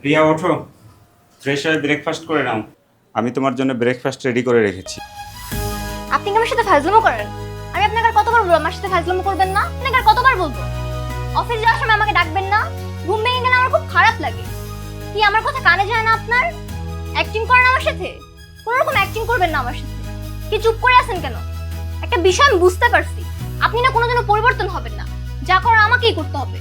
রিয়া ওঠো, ফ্রেশ হয়ে ব্রেকফাস্ট করে নাও। আমি তোমার জন্য ব্রেকফাস্ট রেডি করে রেখেছি। আপনি কি আমার সাথে ফাজলামো করেন? আমি আপনাকে আর কতবার বলবো আমার সাথে ফাজলামো করবেন না? আপনাকে আর কতবার বলবো অফিস যাওয়ার সময় আমাকে ডাকবেন না? ঘুম ভেঙে গেলে আমার খুব খারাপ লাগে। কি আমার কথা কানে যায় না আপনার? অ্যাক্টিং করেন আমার সাথে? কোনো রকম অ্যাক্টিং করবেন না আমার সাথে। কি চুপ করে আছেন কেন? একটা বিষয় আমি বুঝতে পারছি, আপনি না কোনোদিনও পরিবর্তন হবেন না। যা করার আমাকেই করতে হবে।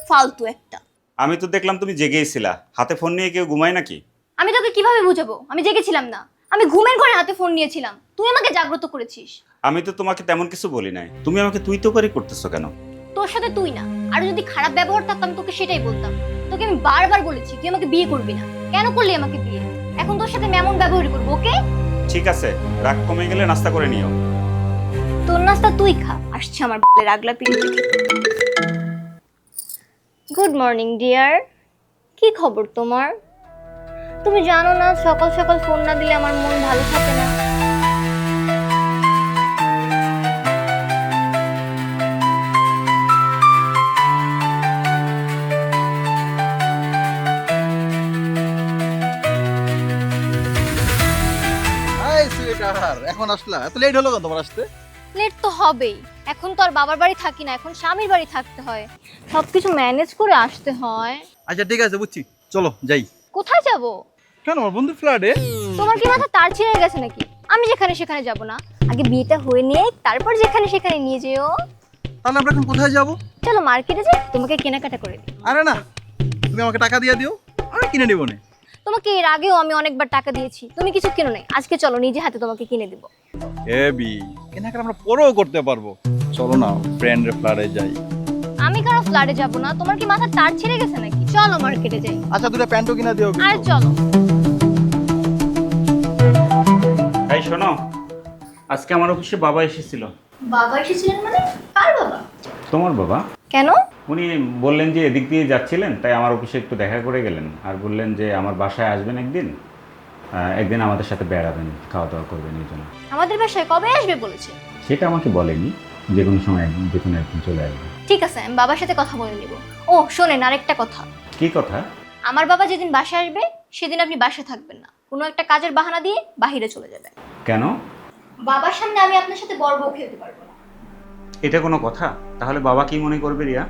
ফালতু একটা। আমি তো দেখলাম তুমি জেগেই ছিলা, হাতে ফোন নিয়ে কেউ ঘুমায় নাকি? আমি তোকে কিভাবে বুঝাবো আমি জেগেছিলাম না? আমি ঘুমের ঘরে হাতে ফোন নিয়েছিলাম, তুই আমাকে জাগ্রত করেছিস। আমি তো তোমাকে তেমন কিছু বলি নাই, তুমি আমাকে তুই তো করে করতেছো কেন? তোর সাথে তুই না, আর যদি খারাপ ব্যবহার থাকতাম তোকে সেটাই বলতাম। তোকে আমি বারবার বলেছি তুই আমাকে বিয়ে করবি না, কেন করলি আমাকে বিয়ে? এখন তোর সাথে আমি এমন ব্যবহারই করবো, ওকে? ঠিক আছে, রাগ কমে গেলে নাস্তা করে নিও। তোর নাস্তা তুই খা, আসছে আমার বালের আগলা পিড়ি থেকে। গুড মর্নিং ডিয়ার, কি খবর তোমার? তুমি জানো না সকাল সকাল ফোন না দিলে আমার মন ভালো থাকে না। হাই সুইটার, এখন আসলা? এত লেট হলো কেন তোমার আসতে? লেট তো হবেই, এখন তো আর বাবার বাড়ি থাকি না, এখন স্বামীর বাড়ি থাকতে হয়, সবকিছু ম্যানেজ করে আসতে হয়। আচ্ছা ঠিক আছে, বুঝছি, চলো যাই। কোথায় যাব? কেন, আমার বন্ধুর ফ্ল্যাটে? তোমার কি মাথা তার ছিঁড়ে গেছে নাকি? আমি যেখানে সেখানে যাব না, আগে বিয়েটা হয়ে নিয়ে তারপর যেখানে সেখানে নিয়ে যেও। তাহলে আমরা এখন কোথায় যাবো? চলো মার্কেটে যাই, তোমাকে কেনাকাটা করে দিই। আরে না, তুমি আমাকে টাকা দিয়ে দিও, আমি কিনে নেবো না। তোমাকে এর আগেও আমি অনেকবার টাকা দিয়েছি, তুমি কিছু কিনো নাই, আজকে চলো নিজে হাতে তোমাকে কিনে দিব। হেবি কেনাকাটা আমরা পরেও করতে পারবো। চলো না ফ্রেন্ডের ফ্ল্যাটে যাই। আমি কারো ফ্ল্যাটে যাব না, তোমার কি মাথা তার ছিঁড়ে গেছে নাকি? চলো মার্কেটে যাই। আচ্ছা দুটো প্যান্টও কিনে দিও আর কিন্তু। চলো। এই শোনো, আজকে আমার অফিসে বাবা এসেছিল। বাবা এসেছিলেন মানে? কার বাবা? তোমার বাবা। কেন? উনি বললেন যে এদিক দিয়ে যাচ্ছিলেন, তাই আমার অফিসে একটু দেখা করে গেলেন, আর বললেন যে আমার বাসায় আসবেন একদিন, একদিন আমাদের সাথে বেড়াবেন, খাওয়া দাওয়া করবেন এই জন্য। আমাদের বাসায় কবে আসবে বলেছে? সেটা আমাকে বলেনি, যে কোনো সময় একদিন, যে কোনো একদিন চলে আসবে। ঠিক আছে, আমি বাবার সাথে কথা বলে নিব। ও শোনেন, আরেকটা কথা। কি কথা? আমার বাবা যেদিন বাসায় আসবে সেদিন আপনি বাসায় থাকবেন না, কোনো একটা কাজের বাহানা দিয়ে বাহিরে চলে যাবেন। কেন? বাবার সামনে আমি আপনার সাথে বড় বউ খেলতে পারবো না। এটা কোনো কথা? তাহলে বাবা কি মনে করবে রিয়া?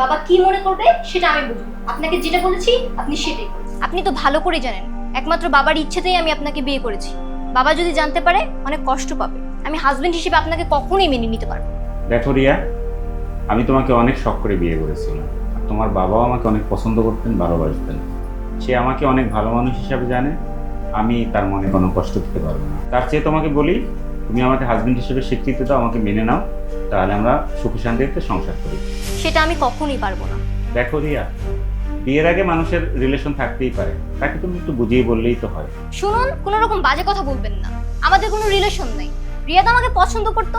বাবা কি মনে করবে সেটা আমি বুঝবো, আপনাকে যেটা বলেছি আপনি সেটাই করুন। আপনি তো ভালো করে জানেন একমাত্র বাবার ইচ্ছেতেই আমি আপনাকে বিয়ে করেছি। বাবা যদি জানতে পারে অনেক কষ্ট পাবে, আমি হাজবেন্ড হিসেবে আপনাকে কখনোই মেনে নিতে পারবো না। দেখো রিয়া, আমি তোমাকে অনেক শখ করে বিয়ে করেছিলাম, আর তোমার বাবাও আমাকে অনেক পছন্দ করতেন, ভালোবাসতেন। সে আমাকে অনেক ভালো মানুষ হিসাবে জানে, আমি তার মনে কোনো কষ্ট দিতে পারবো না। তার চেয়ে তোমাকে বলি, তুমি আমাকে হাজবেন্ড হিসেবে স্বীকৃতি দাও, আমাকে মেনে নাও, তাহলে আমরা সুখী শান্তিতে সংসার করি। সেটা আমি কখনোই পারবো না। দেখো রিয়া, বিয়ের আগে মানুষের রিলেশন থাকতেই পারে, তাকে তুমি একটু বুঝিয়ে বললেই তো হয়। শুনুন, কোনো রকম বাজে কথা বলবেন না, আমাদের কোনো রিলেশন নেই। রিয়াদ আমাকে পছন্দ করতো,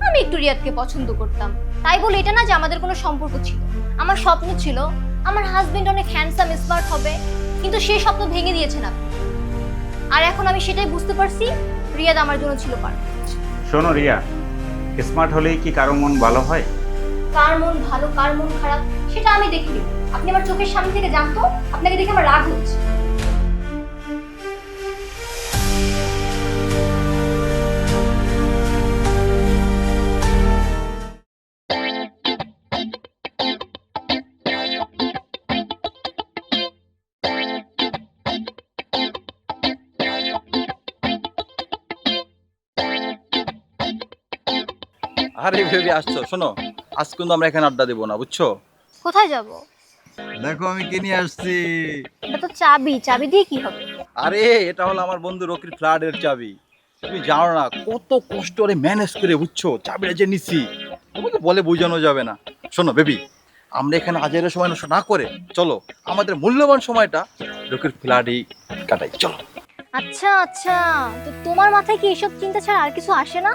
আমি একটু রিয়াদকে পছন্দ করতাম, তাই বলে এটা না যে আমাদের কোনো সম্পর্ক ছিল। আমার স্বপ্ন ছিল আমার হাজবেন্ড অনেক হ্যান্ডসাম স্মার্ট হবে, কিন্তু সেই স্বপ্ন ভেঙে দিয়েছেন আপনি। আর এখন আমি সেটাই বুঝতে পারছি, রিয়াদ আমার জন্য ছিল পারফেক্ট। শোনো রিয়া, স্মার্ট হলেই কি কারো মন ভালো হয়? কার মন ভালো কার মন খারাপ সেটা আমি দেখে নিব, আপনি আমার চোখের সামনে থেকে জানতো, আপনাকে দেখে আমার রাগ হচ্ছে। আরে ভেবে আসছো, শোনো আজ কিন্তু আমরা এখানে আড্ডা দেবো না, বুঝছো? কোথায় যাব? দেখো আমি কে নিয়ে আসছি। এটা তো চাবি, চাবি দিয়ে কি হবে? আরে এটা হলো আমার বন্ধু রকির ফ্ল্যাটের চাবি। তুমি জানো না কত কষ্ট করে ম্যানেজ করে, বুঝছো, চাবিটা যে নিচ্ছি তোমাকে বলে বোঝানো যাবে না। শোনো বেবি, আমরা এখানে আজের সময় নষ্ট না করে চলো আমাদের মূল্যবান সময়টা রকির ফ্ল্যাটেই কাটাই, চলো। আচ্ছা আচ্ছা, তো তোমার মাথায় কি এসব চিন্তা ছাড়া আর কিছু আসে না?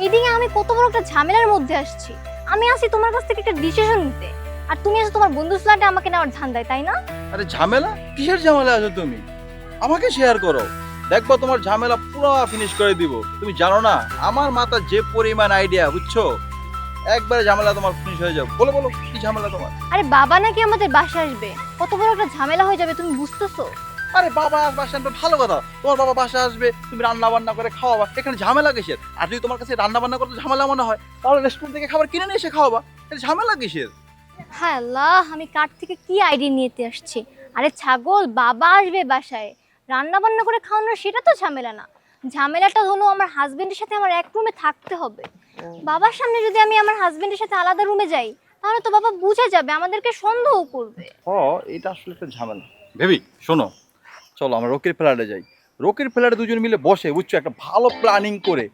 এদিকে আমি কত বড় একটা ঝামেলার মধ্যে আসছি, আমি আসি তোমার কাছ থেকে একটা ডিসিশন নিতে, আর তুমি আসো তোমার বন্ধু ফ্ল্যাটে আমাকে নেওয়ার ধান্দায়, তাই না? আরে ঝামেলা কিসের ঝামেলা আছো তুমি? আমাকে শেয়ার করো, দেখবো তোমার ঝামেলা পুরো ফিনিশ করে দিব। তুমি জানো না আমার মাথা যে পরিমাণ আইডিয়া, বুঝছো, একবারে ঝামেলা তোমার ফিনিশ হয়ে যাবে। বলো বলো কি ঝামেলা তোমার? আরে বাবা নাকি আমাদের বাসায় আসবে, কত বড় একটা ঝামেলা হয়ে যাবে তুমি বুঝতেছো? আরে বাবা বাসা আসবে ভালো কথা, তোমার বাবা বাসা আসবে, তুমি রান্না বান্না করে খাওয়াবা, এখানে ঝামেলা কিসের? আর যদি তোমার কাছে রান্না বান্না করতে ঝামেলা মনে হয় তাহলে রেস্টুরেন্ট থেকে খাবার কিনে নিয়ে এসে খাওয়াবা, এটা ঝামেলা কিসের? হ্যাঁ আল্লাহ, আমি কার থেকে কি আইডিয়া নিতে আসছি। আরে ছাগল, বাবা আসবে বাসায়, রান্না বান্না করে খাওয়ানোর সেটা তো ঝামেলা না। ঝামেলাটা হলো আমার হাজবেন্ডের সাথে আমার এক রুমে থাকতে হবে। বাবার সামনে যদি আমি আমার হাজবেন্ডের সাথে আলাদা রুমে যাই, তাহলে তো বাবা বুঝে যাবে, আমাদেরকে সন্দেহ করবে। এটা আসলে একটা ঝামেলা। ভেবি শোনো, চলো আমরা রকির ফ্ল্যাটে যাই। রকির ফ্ল্যাটে দুজন মিলে বসে বুঝছো একটা ভালো প্ল্যানিং করে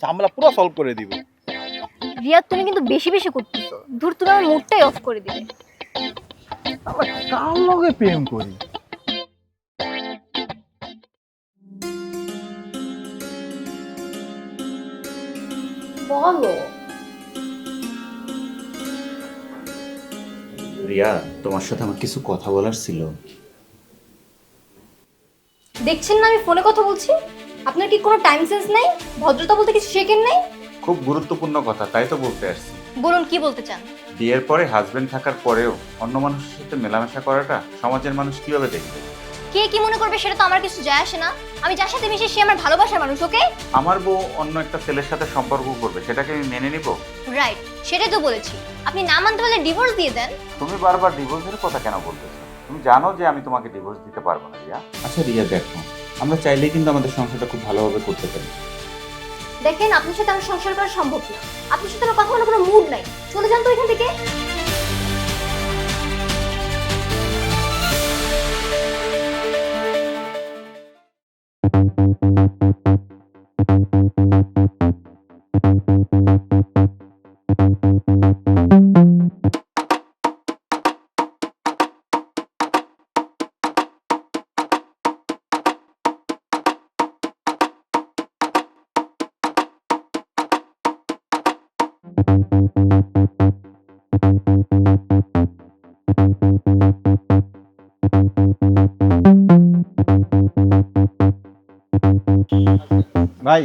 ঝামেলা পুরো সলভ করে দিব। রিয়া, তুমি কিন্তু বেশি বেশি করতেছো। ধুর, তুমি আমার মুডটাই অফ করে দিবে। আমরা কার লগে প্রেম করি? বলো। রিয়া, তোমার সাথে আমার কিছু কথা বলার ছিল। দেখছেন না আমি ফোনে কথা বলছি? আপনার কি কোনো টাইম সেন্স নেই? ভদ্রতা বলতে কিছু শেখেন নাই? খুব গুরুত্বপূর্ণ কথা, তাই তো বলতে আসছি। বলুন, কি বলতে চান? বিয়ের পরে হাজবেন্ড থাকার পরেও অন্য মানুষের সাথে মেলামেশা করাটা সমাজের মানুষ কিভাবে দেখবে? কে কি মনে করবে সেটা তো আমার কিছু যায় আসে না। আমি যার সাথে মিশি সে আমার ভালোবাসার মানুষ, ওকে? আমার বউ অন্য একটা ছেলের সাথে সম্পর্ক করবে, সেটাকে আমি মেনে নিব? রাইট, সেটাই তো বলেছি। আপনি না মানতে পারলে ডিভোর্স দিয়ে দেন। তুমি বারবার ডিভোর্সের কথা কেন বলতেছো? তুমি জানো যে আমি তোমাকে ডিভোর্স দিতে পারবো না রিয়া। আচ্ছা রিয়া, দেখো, আমরা চাইলেই কিন্তু আমাদের সংসারটা খুব ভালোভাবে করতে পারি। দেখেন, আপনার সাথে আমার সংসার করা সম্ভব না। আপনার সাথে আমার কথা বলার কোনো মুড নাই। চলে যান তো এখান থেকে। ভাই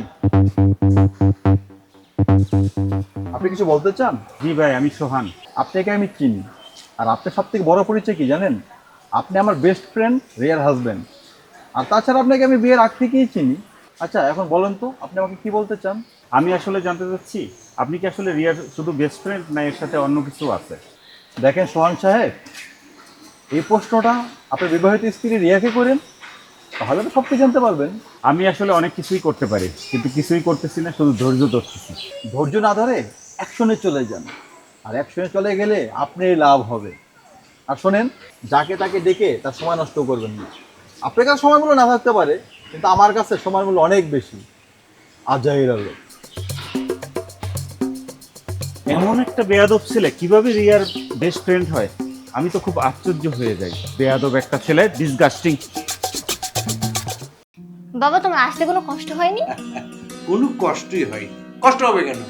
আপনি কিছু বলতে চান? জি ভাই, আমি সোহান। আপনাকে আমি চিনি, আর আপনার সব থেকে বড় পরিচয় কি জানেন? আপনি আমার বেস্ট ফ্রেন্ড, রিয়ার হাজবেন্ড। আর তাছাড়া আপনাকে আমি বিয়ের আগ থেকেই চিনি। আচ্ছা এখন বলেন তো আপনি আমাকে কি বলতে চান? আমি আসলে জানতে চাচ্ছি, আপনি কি আসলে রিয়ার শুধু বেস্ট ফ্রেন্ড, না এর সাথে অন্য কিছু আছে? দেখেন সোহান সাহেব, এই প্রশ্নটা আপনার বিবাহিত স্ত্রী রিয়াকে করেন, তাহলে তো সব কিছু জানতে পারবেন। আমি আসলে অনেক কিছুই করতে পারি, কিন্তু কিছুই করতেছি না, শুধু ধৈর্য ধরতেছি। ধৈর্য না ধরে অ্যাকশনে চলে যান, আর অ্যাকশনে চলে গেলে আপনারই লাভ হবে। আর শোনেন, যাকে তাকে ডেকে তার সময় নষ্ট করবেন না। আপনার কাছে সময়গুলো না থাকতে পারে, কিন্তু আমার কাছে সময়গুলো অনেক বেশি। আজাইর আলো। এমন একটা বেয়াদব ছেলে কিভাবে রিয়ার বেস্ট ফ্রেন্ড হয়? আমি তো খুব আশ্চর্য হয়ে যাই। বেয়াদব একটা ছেলে, ডিসগাস্টিং। বাবা, তোমার আসতে কোনো কষ্ট হয়নি? কোনো কষ্টই হয়নি। কষ্ট হবে কেন?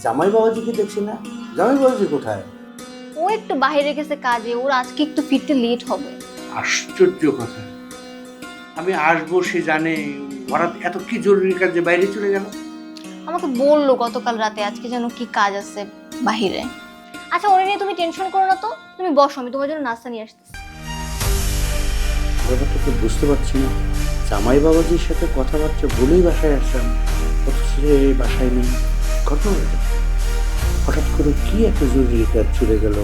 জামাই বাবাজিকে দেখছি না, জামাই বাবাজি কোথায়? ও একটু বাইরে গেছে কাজে, ওর আজকে একটু ফিরতে লেট হবে। আশ্চর্য কথা, আমি আসবো সে জানে, হঠাৎ এত কি জরুরি কাজে বাইরে চলে গেল। আমাকে বললো গতকাল রাতে আজকে যেন কি কাজ আছে বাহিরে। আচ্ছা, ওরে নিয়ে তুমি টেনশন করো না তো, তুমি বসো, আমি তোমার জন্য নাস্তা নিয়ে আসতেছি। ব্যাপারটা তো বুঝতে পারছি না, জামাই বাবাজির সাথে কথাবার্তা বলেই বাসায় আসলাম, অথচ এই বাসায় নেই। ঘটনাটা হঠাৎ করে কি এত জরুরি কাজ চলে গেল?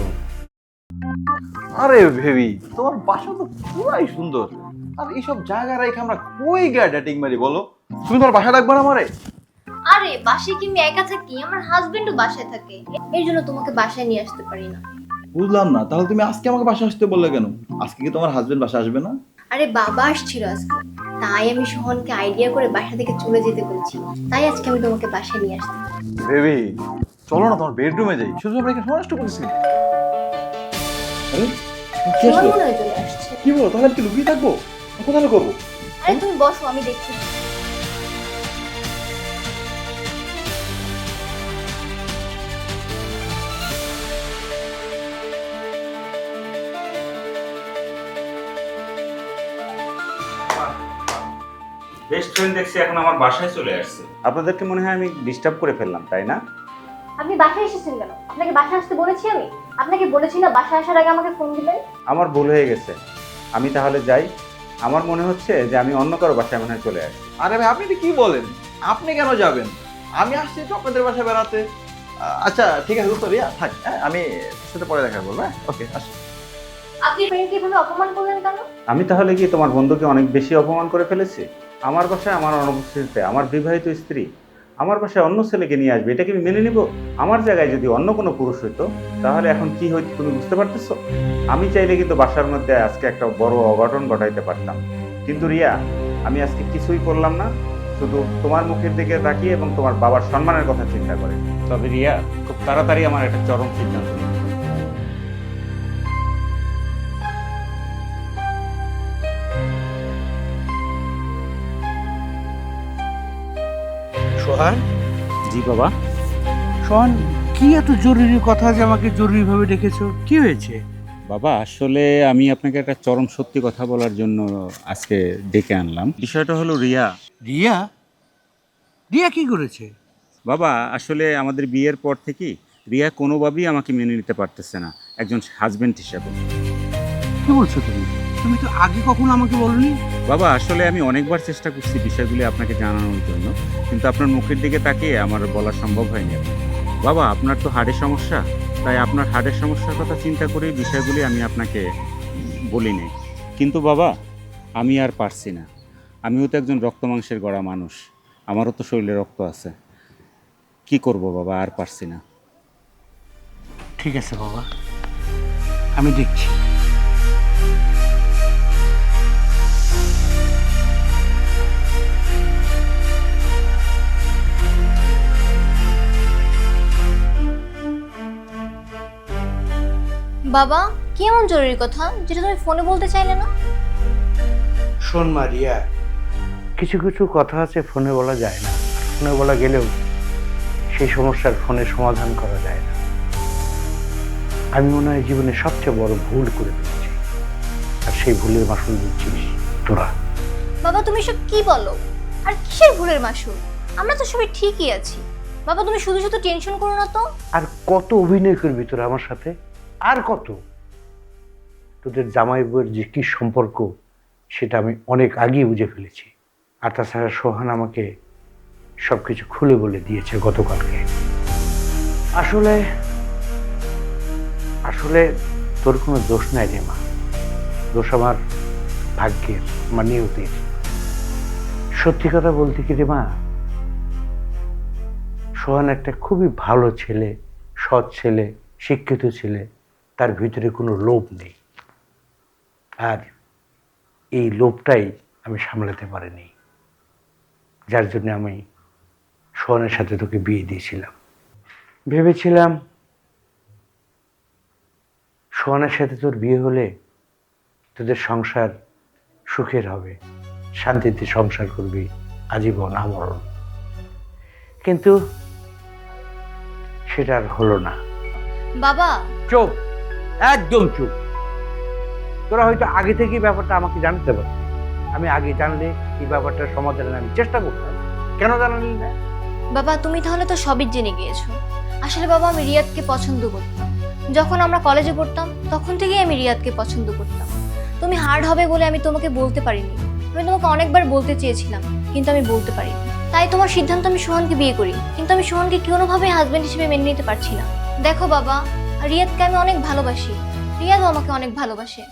আরে ভেবি, তোমার বাসা তো পুরাই সুন্দর, আর এইসব জায়গা রেখে আমরা কই গিয়ে ডেটিং মারি বলো? তুমি তোমার বাসা ডাকবে না আমারে? আরে বাসায় কি আমি একা থাকি? আমার হাজবেন্ডও বাসায় থাকে, এর জন্য তোমাকে বাসায় নিয়ে আসতে পারি না। বুঝলাম না, তাহলে তুমি আজকে আমাকে বাসা আসতে বললে কেন? আজকে কি তোমার হাজবেন্ড বাসা আসবে না? আরে বাবা আসছিল আজকে, তাই আমি সোহনকে আইডিয়া করে বাসা থেকে চলে যেতে বলছি, তাই আজকে আমি তোমাকে বাসায় নিয়ে আসতে। বেবি চলো না তোমার বেডরুমে যাই, শুধু আমরা এখানে সময় নষ্ট করতেছি। আরে কি সোহন আসলো? মনে হয় চলে আসছে। কি বলো, তাহলে আমি কি লুকিয়ে থাকবো? কোথায় লুকাবো? আরে তুমি বসো, আমি দেখছি। বেস্ট ফ্রেন্ড দেখছি এখন আমার বাসায় চলে আসছে। আপনাদেরকে মনে হয় আমি ডিস্টার্ব করে ফেললাম, তাই না? আপনি বাসায় এসেছেন কেন? আপনাকে বাসায় আসতে বলেছি আমি? আপনাকে বলেছি না বাসায় আসার আগে আমাকে ফোন দিবেন? আমার ভুল হয়ে গেছে, আমি তাহলে যাই। আমার মনে হচ্ছে যে আমি অন্য কারো বাসায় মনে হয় চলে আসি। আরে ভাই আপনি এটা কি বলেন? আপনি কেন যাবেন? আমি আসছি তো আপনাদের বাসায় বেড়াতে। আচ্ছা ঠিক আছে দোস্ত রিয়া থাক, হ্যাঁ আমি সাথে পরে দেখা করবো। হ্যাঁ ওকে আসি। আপনি ফ্রেন্ডকে এভাবে অপমান করলেন কেন? আমি তাহলে কি তোমার বন্ধুকে অনেক বেশি অপমান করে ফেলেছি? আমার বাসায় আমার অনুপস্থিতিতে আমার বিবাহিত স্ত্রী আমার বাসায় অন্য ছেলেকে নিয়ে আসবে, এটা কি আমি মেনে নিব? আমার জায়গায় যদি অন্য কোনো পুরুষ হইতো তাহলে এখন কি হইতো তুমি বুঝতে পারতেছো? আমি চাইলে কিন্তু বাসার মধ্যে আজকে একটা বড় অঘটন ঘটাইতে পারতাম, কিন্তু রিয়া আমি আজকে কিছুই করলাম না, শুধু তোমার মুখের দিকে তাকিয়ে এবং তোমার বাবার সম্মানের কথা চিন্তা করে। তবে রিয়া খুব তাড়াতাড়ি আমার একটা চরম সিদ্ধান্ত নিতে হবে। সোহান, জি বাবা। সোহান, কি এত জরুরি কথা যে আমাকে জরুরিভাবে ডেকেছো? কি হয়েছে? বাবা আসলে আমি আপনাকে একটা চরম সত্যি কথা বলার জন্য আজকে ডেকে আনলাম। বিষয়টা হলো রিয়া। রিয়া? রিয়া কি করেছে? বাবা আসলে আমাদের বিয়ের পর থেকেই রিয়া কোনোভাবেই আমাকে মেনে নিতে পারতেছে না একজন হাজবেন্ড হিসেবে। কি বলছো তুমি? তুমি তো আগে কখনো আমাকে বলনি। বাবা আসলে আমি অনেকবার চেষ্টা করছি বিষয়গুলি আপনাকে জানানোর জন্য, কিন্তু আপনার মুখের দিকে তাকিয়ে আমার বলা সম্ভব হয়নি আপনাকে। বাবা আপনার তো হার্টের সমস্যা, তাই আপনার হার্টের সমস্যার কথা চিন্তা করেই বিষয়গুলি আমি আপনাকে বলিনি। কিন্তু বাবা আমি আর পারছি না, আমিও তো একজন রক্ত মাংসের গড়া মানুষ, আমারও তো শরীরে রক্ত আছে। কি করব বাবা, আর পারছি না। ঠিক আছে বাবা, আমি দেখছি। বাবা, কি এমন জরুরি কথা যেটা তুমি ফোনে বলতে চাইলে না? শোন মারিয়া, কিছু কিছু কথা আছে ফোনে বলা যায় না, ফোনে বলা গেলেও সেই সমস্যার ফোনে সমাধান করা যায় না। আমি মনে হয় জীবনে সবচেয়ে বড় ভুল করে ফেলেছি, আর সেই ভুলের মাসুল দিচ্ছিস তোরা। বাবা তুমি সব কি বলো? আর কিসের ভুলের মাসুল? আমরা তো সবাই ঠিকই আছি। বাবা তুমি শুধু শুধু টেনশন করো না তো। আর কত অভিনয় করবি তোরা আমার সাথে? আর কত? তোদের জামাই বউয়ের যে কি সম্পর্ক সেটা আমি অনেক আগেই বুঝে ফেলেছি। আর তাছাড়া সোহান আমাকে সবকিছু খুলে বলে দিয়েছে গতকালকে। আসলে আসলে তোর কোনো দোষ নাই রে মা, দোষ আমার ভাগ্যের, আমার নিয়তির। সত্যি কথা বলতে কি রে মা, সোহান একটা খুবই ভালো ছেলে, সৎ ছেলে, শিক্ষিত ছেলে, তার ভিতরে কোনো লোভ নেই। আর এই লোভটাই আমি সামলাতে পারিনি, যার জন্য আমি সোহানের সাথে তোকে বিয়ে দিয়েছিলাম। ভেবেছিলাম সোহানের সাথে তোর বিয়ে হলে তোদের সংসার সুখের হবে, শান্তিতে সংসার করবি আজীবন আমরণ, কিন্তু সেটা আর হলো না। বাবা চুপ, একদম চুপ। তোরা হয়তো আগে থেকেই ব্যাপারটা আমাকে জানতে পারত, আমি আগে জানলে এই ব্যাপারটার সমাধানের আমি চেষ্টা করতাম। কেন জানালি না? বাবা তুমি তাহলে তো সবই জেনে গিয়েছো। আসলে বাবা আমি রিয়াদকে পছন্দ করতাম। যখন আমরা কলেজে পড়তাম তখন থেকেই আমি রিয়াদকে পছন্দ করতাম। তুমি হার্ড হবে বলে আমি তোমাকে বলতে পারিনি। আমি তোমাকে অনেকবার বলতে চেয়েছিলাম, কিন্তু আমি বলতে পারিনি। তাই তোমার সিদ্ধান্ত আমি সোহানকে বিয়ে করি, কিন্তু আমি সোহানকে কোনোভাবে হাজবেন্ড হিসেবে মেনে নিতে পারছি না। দেখো বাবা, রিয়াদকে আমি অনেক ভালোবাসি, রিয়াদও আমাকে অনেক ভালোবাসে।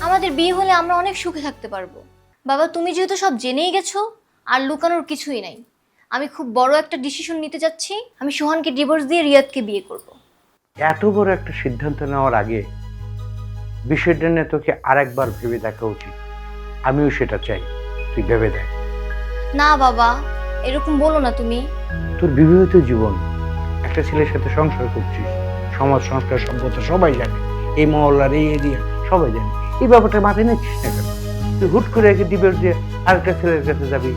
আমাদের বিয়ে হলে আমরা অনেক সুখে থাকতে পারবো। বাবা তুমি যেহেতু সব জেনেই গেছো, আর লুকানোর কিছুই নাই। আমি খুব বড় একটা ডিসিশন নিতে যাচ্ছি। আমি সোহানকে ডিভোর্স দিয়ে রিয়াদকে বিয়ে করব। এত বড় একটা সিদ্ধান্ত নেওয়ার আগে বিষয়টা নিয়ে তোকে আরেকবার ভেবে দেখা উচিত। আমিও সেটা চাই, তুই ভেবে দেখ। না বাবা, এরকম বলো না তুমি। তোর বিবাহিত জীবন, একটা ছেলের সাথে সংসার করছিস, সমাজ সংস্কার সভ্যতা সবাই জানে, এই মহল্লার এই এরিয়া সবাই জানে। এই ব্যাপারটা মাথায় নিচ্ছিস না কেন? তুই হুট করে একে ডিভোর্স দিয়ে আরেকটা ছেলের কাছে যাবি।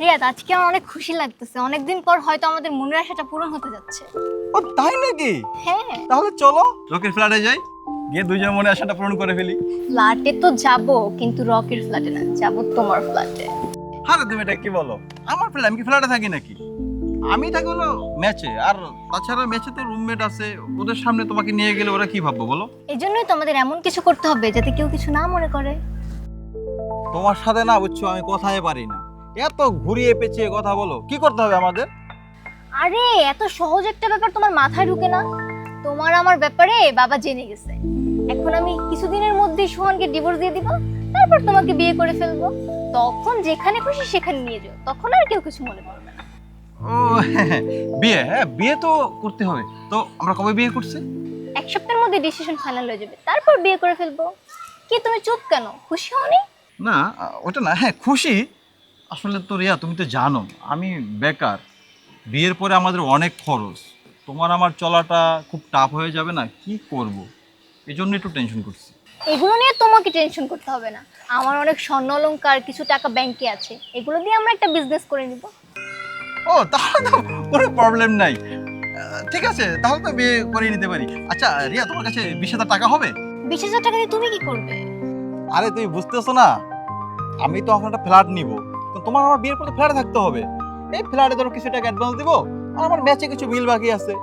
রিয়াদ আজকে আমার অনেক খুশি লাগতেছে। অনেকদিন পর হয়তো আমাদের মনের আশাটা পূরণ হতে যাচ্ছে। ও তাই নাকি? হ্যাঁ তাহলে চলো রকির ফ্ল্যাটে যাই। গিয়ে দুইজন মনে আশাটা পূরণ করে ফেলি। ফ্ল্যাটে তো যাব, কিন্তু রকের ফ্ল্যাটে না, যাব তোমার ফ্ল্যাটে। আরে তুমি এটা কি বলো? আমার ফ্ল্যাট, আমি কি ফ্ল্যাটে থাকি নাকি? আমি থাকি হলো ম্যাচে, আর তাছাড়া ম্যাচে তো রুমমেট আছে, ওদের সামনে তোমাকে নিয়ে গেলে ওরা কি ভাববো বলো? এই জন্যই তো আমাদের এমন কিছু করতে হবে যাতে কেউ কিছু না মনে করে। তোমার সাথে না বুঝছো আমি কথাই পারি না, এত ঘুরিয়ে পেঁচিয়ে কথা বলো। কি করতে হবে আমাদের? আরে এত সহজ একটা ব্যাপার তোমার মাথায় ঢুকে না? তোমার আমার ব্যাপারে বাবা জেনে গেছে। এখন আমি কিছুদিনের মধ্যেই সোহানকে ডিভোর্স দিয়ে দিব, তারপর তোমাকে বিয়ে করে ফেলবো। তখন যেখানে খুশি সেখানে নিয়ে যাও, তখন আর কেউ কিছু মনে করবে না। ও বিয়ে, হ্যাঁ বিয়ে তো করতে হবে। তো আমরা কবে বিয়ে করছি? এক সপ্তাহের মধ্যে ডিসিশন ফাইনাল হয়ে যাবে, তারপর বিয়ে করে ফেলবো। কি তুমি চুপ কেন? খুশি হওনি? না ওটা না, হ্যাঁ খুশি। আসলে তো রিয়া তুমি তো জানো আমি বেকার, বিয়ের পরে আমাদের অনেক খরচ, তোমার আমার চলাটা খুব টাফ হয়ে যাবে না, কি করব, এই জন্য একটু টেনশন করছি। এগুলো নিয়ে তোমাকে টেনশন করতে হবে না। আমার অনেক স্বর্ণ অলংকার, কিছু টাকা ব্যাংকে আছে, এগুলো দিয়ে আমরা একটা বিজনেস করে নিব। ও তাহলে তো কোনো প্রবলেম নাই। ঠিক আছে, তাহলে তো বিয়ে করে নিতে পারি। আচ্ছা রিয়া, তোমার কাছে 20,000 টাকা হবে? 20,000 টাকা দিয়ে তুমি কি করবে? আরে তুমি বুঝতেছো না, আমি তো এখন একটা ফ্ল্যাট নিব, তো তোমার আমার বিয়ের পর তো ফ্ল্যাটে থাকতে হবে। এই ফ্ল্যাটে ধরো কিছু টাকা অ্যাডভান্স দিব, আর আমার ম্যাচে কিছু বিল বাকি আছে,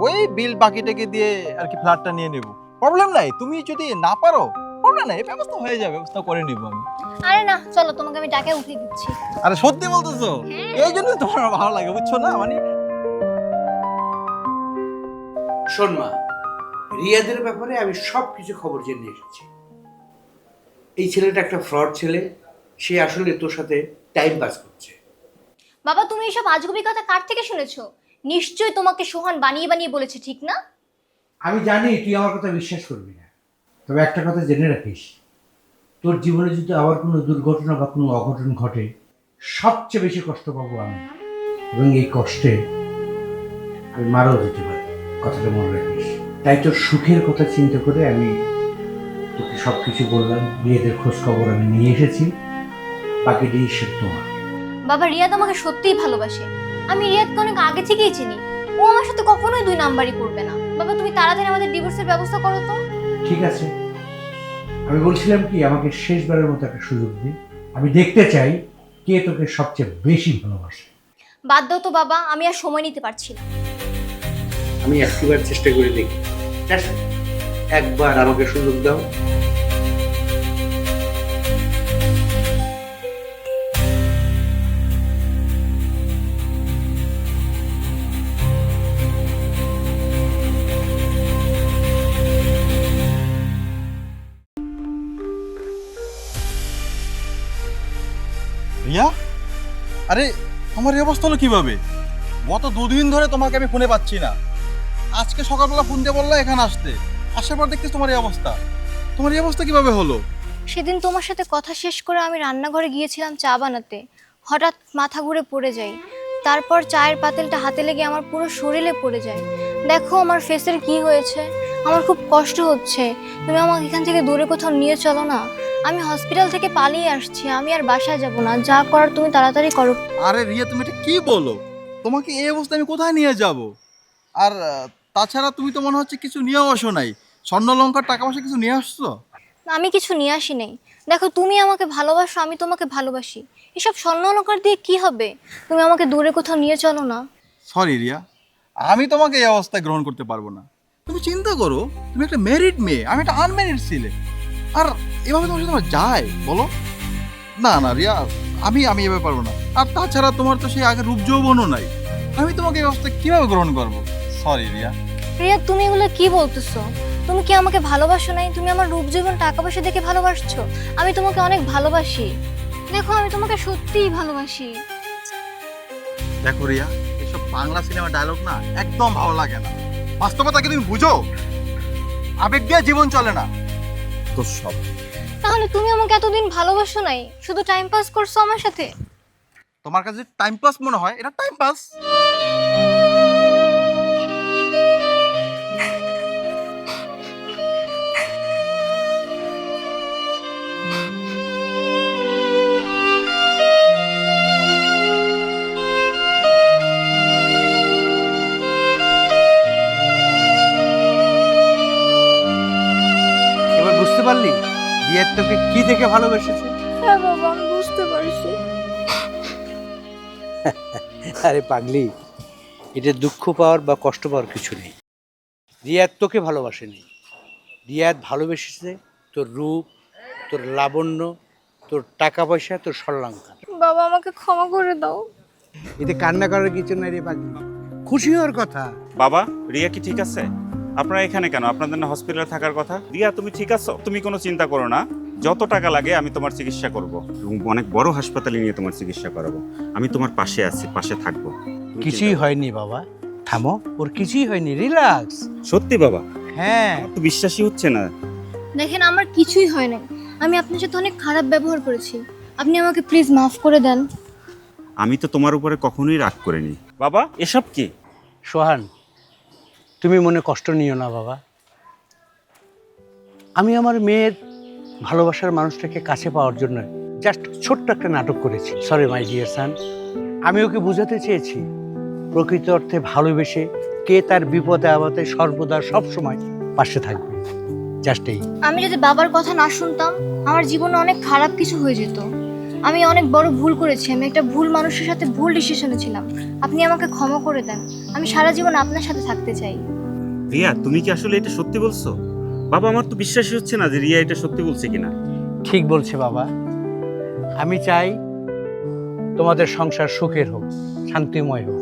ওই বিল বাকিটাকে দিয়ে আর কি ফ্ল্যাটটা নিয়ে নেব। প্রবলেম নাই, তুমি যদি না পারো প্রবলেম নাই, ব্যবস্থা হয়ে যাবে, ব্যবস্থা করে নিব আমি। আরে না, চলো তোমাকে আমি টাকা উঠিয়ে দিচ্ছি। আরে সত্যি বলতেছো? এই জন্য তোমার ভালো লাগে বুঝছো না, মানে শোন মা, রিয়াদের ব্যাপারে আমি সব কিছু খবর জেনে এসেছি। এই ছেলেটা একটা ফ্রড ছেলে, সে আসলে তোর সাথে টাইম পাস করছে। বাবা, তুমি এসব আজগুবি কথা কার থেকে শুনেছো? নিশ্চয়ই তোমাকে সোহান বানিয়ে বানিয়ে বলেছে, ঠিক না? আমি জানি তুই আমার কথা বিশ্বাস করবি না, তবে একটা কথা জেনে রাখিস, তোর জীবনে যদি আবার কোনো দুর্ঘটনা বা কোনো অঘটন ঘটে, সবচেয়ে বেশি কষ্ট পাবো আমি, এবং এই কষ্টে আমি মারাও যেতে পারি। কথাটা মনে রাখিস। তাই তোর সুখের কথা চিন্তা করে আমি তোকে সব কিছু বললাম, বিয়েদের খোঁজ খবর আমি নিয়ে এসেছি, বাকি ডিসিশন তোমার। বাবা, রিয়াদ আমাকে সত্যিই ভালোবাসে। আমি রিয়াদকে অনেক আগে থেকেই চিনি। ও আমার সাথে কখনোই দুই নাম্বারই করবে না। বাবা, তুমি তাড়াতাড়ি আমাদের ডিভোর্সের ব্যবস্থা করো তো। ঠিক আছে, আমি বলছিলাম কি, আমাকে শেষবারের মতো একটা সুযোগ দিন, আমি দেখতে চাই কে তোকে সবচেয়ে বেশি ভালোবাসে। বাদ দাও তো বাবা, আমি আর সময় নিতে পারছি না। আমি একবার চেষ্টা করে দেখি, ঠিক আছে? একবার আমাকে সুযোগ দাও। রিয়া, আরে তোমার এই অবস্থা হলো কিভাবে? গত 2 দিন ধরে তোমাকে আমি ফোনে পাচ্ছি না, আজকে সকালবেলা ফোন দিয়ে বললা এখানে আসতে, আসার পর দেখতেছি তোমার এই অবস্থা। তোমার এই অবস্থা কিভাবে হলো? সেদিন তোমার সাথে কথা শেষ করে আমি রান্নাঘরে গিয়েছিলাম চা বানাতে, হঠাৎ মাথা ঘুরে পড়ে যাই। তারপর চায়ের পাতিলটা হাতে লেগে আমার পুরো শরীরে পড়ে যায়। দেখো আমার ফেসের কি হয়েছে, আমার খুব কষ্ট হচ্ছে। তুমি আমাকে এখান থেকে দূরে কোথাও নিয়ে চলো না। আমি হসপিটাল থেকে পালিয়ে আসছি, আমি আর বাসায় যাব না। যা করার তুমি তাড়াতাড়ি করো। আরে রিয়া, তুমি এটা কি বলো? তোমাকে এই অবস্থায় আমি কোথায় নিয়ে যাব? আর তাছাড়া তুমি তো মনে হচ্ছে কিছু নিয়েও আসো নাই, স্বর্ণলঙ্কার টাকা পয়সা কিছু নিয়ে আসছো? আমি কিছু নিয়ে আসি নাই। দেখো, তুমি আমাকে ভালোবাসো, আমি তোমাকে ভালোবাসি। এসব স্বর্ণ অলংকার দিয়ে কি হবে? তুমি আমাকে দূরে কোথাও নিয়ে চলো না। সরি রিয়া, আমি তোমাকে এই অবস্থায় গ্রহণ করতে পারবো না। তুমি চিন্তা করো, তুমি একটা ম্যারিড মেয়ে, আমি একটা আনম্যারিড ছেলে, আর এভাবে তোমার সাথে আমার যায় বলো? না না রিয়া, আমি এভাবে পারবো না। আর তাছাড়া তোমার তো সেই আগে রূপ যৌবনও নাই, আমি তোমাকে এই অবস্থায় কিভাবে গ্রহণ করবো? সরি রিয়া। রিয়া, তুমি এগুলো কি বলতেছো? তুমি কি আমাকে ভালোবাসো নাই? তুমি আমার রূপ যৌবন টাকা পয়সা দেখে ভালোবাসছো? আমি তোমাকে অনেক ভালোবাসি। দেখো, আমি তোমাকে সত্যিই ভালোবাসি। দেখো রিয়া, এসব বাংলা সিনেমা ডায়লগ না একদম ভালো লাগে না, বাস্তবতাকে তুমি বুঝো, আবেগ দিয়ে জীবন চলে না তো সব। তাহলে তুমি আমাকে এতদিন ভালোবাসো নাই, শুধু টাইম পাস করছো আমার সাথে? তোমার কাছে টাইম পাস মনে হয়, এটা টাইম পাস। রিয়াদ তোকে কি দেখে ভালোবেসেছে? হ্যাঁ বাবা, আমি বুঝতে পারছি। আরে পাগলি, এটা দুঃখ পাওয়ার বা কষ্ট পাওয়ার কিছু নেই। রিয়াদ তোকে ভালোবাসেনি, রিয়াদ ভালোবেসেছে তোর রূপ, তোর লাবণ্য, তোর টাকা পয়সা, তোর স্বর্ণাঙ্কার। বাবা, আমাকে ক্ষমা করে দাও। এতে কান্না করার কিছু নাই রে পাগলি, খুশি হওয়ার কথা। বাবা, রিয়া কি ঠিক আছে? আপনারা এখানে কেন? আপনাদের না হসপিটালে থাকার কথা? রিয়া, তুমি ঠিক আছো? তুমি কোনো চিন্তা করো না, যত টাকা লাগে আমি তোমার চিকিৎসা করব এবং অনেক বড় হাসপাতালে নিয়ে তোমার চিকিৎসা করাবো। আমি তোমার পাশে আছি, পাশে থাকবো। তুমি কিছুই চিন্তা- হয়নি বাবা, থামো, ওর কিছুই হয়নি, রিল্যাক্স। সত্যি বাবা? হ্যাঁ, আমার তো বিশ্বাসই হচ্ছে না। দেখেন, আমার কিছুই হয় নাই। আমি আপনার সাথে অনেক খারাপ ব্যবহার করেছি। আপনি আমাকে প্লিজ মাফ করে দেন। আমি তো তোমার উপরে কখনোই রাগ করিনি। বাবা, এসব কি? সোহান, তুমি মনে কষ্ট নিও না বাবা। আমি আমার মেয়ের ভালোবাসার মানুষটাকে কাছে পাওয়ার জন্য জাস্ট ছোট্ট একটা নাটক করেছি। সরি মাই ডিয়ার সান, আমি ওকে বোঝাতে চেয়েছি প্রকৃত অর্থে ভালোবেসে কে তার বিপদে আপদে সর্বদা সবসময় পাশে থাকবে, জাস্ট এই। আমি যদি বাবার কথা না শুনতাম, আমার জীবনে অনেক খারাপ কিছু হয়ে যেত। আমি অনেক বড় ভুল করেছি। আমি একটা ভুল মানুষের সাথে ভুল ডিসিশনে ছিলাম। আপনি আমাকে ক্ষমা করে দেন। আমি সারা জীবন আপনার সাথে থাকতে চাই। রিয়া, তুমি কি আসলে এটা সত্যি বলছো? বাবা, আমার তো বিশ্বাসই হচ্ছে না যে রিয়া এটা সত্যি বলছে কিনা। ঠিক বলছে বাবা, আমি চাই তোমাদের সংসার সুখের হোক, শান্তিময় হোক।